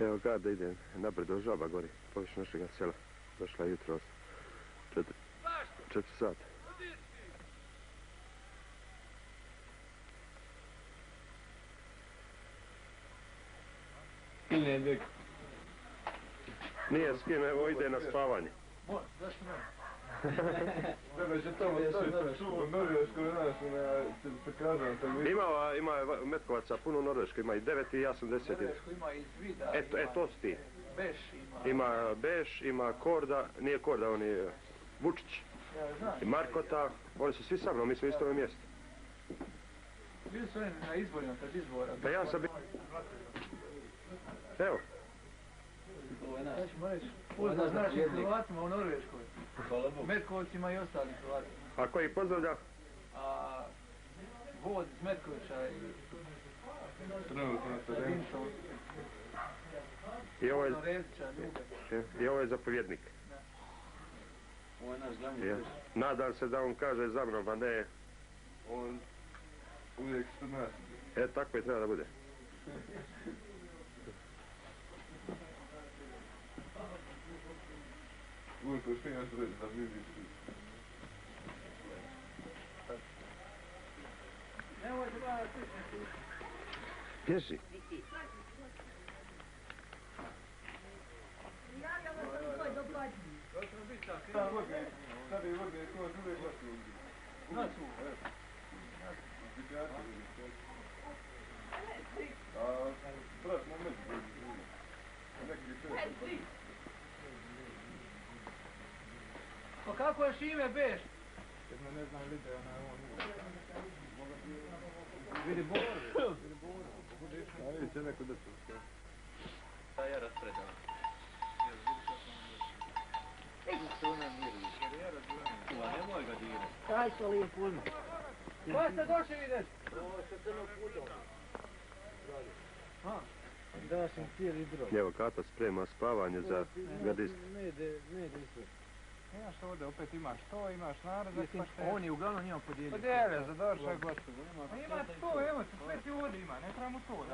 Evo Garda ide napred do Žaba gori, poviš našega sela. Došla je jutro 4 sata. Nije s kim, evo ide na spavanje. Zašto ne? Treba će tamo čuo Norvešku, se kažem. Ima Metkovaca puno u Norveškoj, ima i 9 i ja sam 10. Norvešku ima i Zvida. To si ti. Beš ima. Ima Beš, ima Korda, nije Korda, on je Vučić. I Markota, oni su svi sa mnom, mi smo isto na mjestu. Bili su oni na izborima, kad izbora. Pa ja sam bio... Evo. Ja ću mu reći, pozdrav našim Hrvatima u Norveškoj. Metkovcima i ostalim Hrvatima. A koji pozdravlja? Vod iz Metkovića i... I ovo je zapovjednik. Ovo je naš glavni. Nadam se da on kaže za mnom, a ne... On uvijek ispred nas. Tako i treba da bude. Uvijek što imaš reći da mi vidiš. Nemoj se bavati sličnici. Pješi. Sad je vodne, ko uvijek glasu. Glasu, evo. Brat, moment. Pa kako je Šime Beš? Jedno ne znam lide, ona je on. Vidi Boru. A vidi će neko da se. Ja raspredam. Nemoj ga dirati. Kaj su lijepo ulme? Kaj ste došli vidjeti? Ovo je sa crnog putom. Da sam cijeli drog. Evo Kata sprema spavanje za gardiste. Ne ide sve. Imaš ovdje, opet imaš to, imaš narod. On je uglavnom njima podijelio. Podijelio, za došao gospodu. Ima to, evo, sve ti ovdje ima, ne trebamo to.